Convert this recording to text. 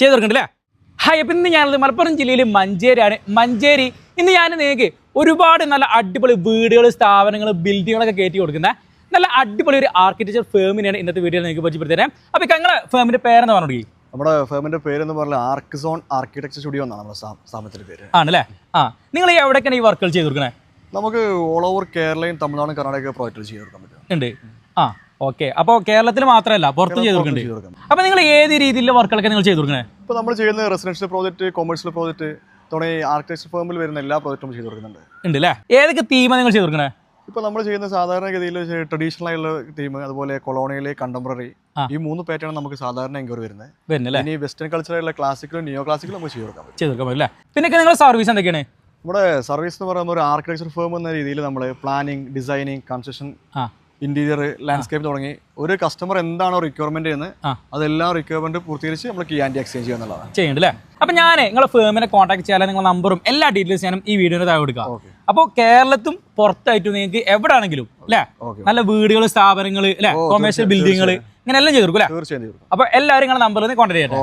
ചെയ്ത് കൊടുക്കണ്ടല്ലേ? ഹായ്, അപ്പം ഇന്ന് ഞാനത് മലപ്പുറം ജില്ലയിൽ മഞ്ചേരിയാണ്. മഞ്ചേരി ഇന്ന് ഞാൻ നിങ്ങൾക്ക് ഒരുപാട് നല്ല അടിപൊളി വീടുകൾ, സ്ഥാപനങ്ങൾ, ബിൽഡിങ്ങുകളൊക്കെ കയറ്റി കൊടുക്കുന്ന നല്ല അടിപൊളി ഒരു ആർക്കിടെക്ചർ ഫേമിനെയാണ് ഇന്നത്തെ വീഡിയോയിൽ നിങ്ങൾക്ക് പരിചയപ്പെടുത്തരാം. അപ്പോൾ നിങ്ങളുടെ ഫേമിൻ്റെ പേരെന്ന് പറഞ്ഞു? നമ്മുടെ ഫേമിന്റെ പേരെന്ന് പറഞ്ഞാൽ ആർക്ക് സോൺ ആർക്കിടെക്ചർ സ്റ്റുഡിയോ എന്നാണ് നമ്മുടെ സ്ഥാപനത്തിന്റെ പേര്. ആണല്ലേ? നിങ്ങൾ എവിടെയൊക്കെയാണ് ഈ വർക്കുകൾ ചെയ്ത് കൊടുക്കണേ? നമുക്ക് ഓൾ ഓവർ കേരളയും തമിഴ്നാടും കർണാടക പ്രോജക്റ്റുകൾ ചെയ്ത് കൊടുക്കാൻ പറ്റും. ഉണ്ട്. ഓക്കെ. അപ്പോൾ കേരളത്തിൽ മാത്രമല്ല പുറത്തും ചെയ്ത് കൊടുക്കുന്നുണ്ട്. അപ്പോൾ നിങ്ങൾ ഏത് രീതിയിലുള്ള വർക്കുകളൊക്കെ നിങ്ങൾ ചെയ്ത് കൊടുക്കണേ? ഇപ്പോൾ നമ്മൾ ചെയ്യുന്ന റെസിഡൻഷ്യൽ പ്രോജക്റ്റ്, കൊമേഴ്ഷ്യൽ പ്രോജക്റ്റ് തുടങ്ങി ആർക്കിടെക്ചർ ഫേമിൽ വരുന്ന എല്ലാ പ്രോജക്റ്റും ചെയ്ത് കൊടുക്കുന്നുണ്ട്. ഉണ്ട് അല്ലേ? ഏതൊക്കെ തീമാണ് നിങ്ങൾ ചെയ്ത് കൊടുക്കണേ? ഇപ്പോൾ നമ്മൾ ചെയ്യുന്ന സാധാരണഗതിയിൽ ട്രഡീഷണൽ ആയിട്ടുള്ള തീം, അതുപോലെ കൊളോണിയൽ, കണ്ടംപററി, ഈ 3 പാറ്റേൺ നമുക്ക് സാധാരണ എങ്കിൽ വരുന്നത്. ഇനി വെസ്റ്റേൺ കൾച്ചറായിട്ടുള്ള ക്ലാസിക്കലും നിയോ ക്ലാസിക്കലും നമുക്ക് ചെയ്ത് കൊടുക്കാൻ പറ്റും. പിന്നെ നിങ്ങളുടെ സർവീസ് എന്തൊക്കെയാണ്? നമ്മുടെ സർവീസ് എന്ന് പറയുമ്പോൾ ഒരു ആർക്കിടെക്ചർ ഫേം എന്ന രീതിയിൽ നമ്മൾ planning, designing, construction, interior, landscape തുടങ്ങി ഒരു കസ്റ്റമർ എന്താണോ റിക്വയർമെന്റ് ചെയ്യുന്നത് അതെല്ലാം റിക്വയർമെന്റ് പൂർത്തീകരിച്ച് നമ്മൾ കീ ആൻഡ് എക്സ്ചേഞ്ച് ചെയ്യുക എന്നുള്ളതാണ് ചെയ്യുന്നുണ്ട്. അപ്പൊ ഞാൻ നിങ്ങളുടെ ഫേമിനെ കോൺടാക്ട് ചെയ്യാൻ നിങ്ങളുടെ നമ്പറും എല്ലാ ഡീറ്റെയിൽസ് ഞാനും ഈ വീഡിയോയിൽ താഴെ കൊടുക്കാം. അപ്പോൾ കേരളത്തും പുറത്തായിട്ടും നിങ്ങൾക്ക് എവിടെ ആണെങ്കിലും അല്ലെ നല്ല വീടുകൾ, സ്ഥാപനങ്ങൾ, കൊമേഴ്ഷ്യൽ ബിൽഡിങ്ങുകൾ ഇങ്ങനെ എല്ലാം ചെയ്ത് കൊടുക്കും. തീർച്ചയായും. അപ്പൊ എല്ലാവരും നിങ്ങളുടെ നമ്പറിൽ നിന്ന് കോൺടാക്ട് ചെയ്യട്ടെ.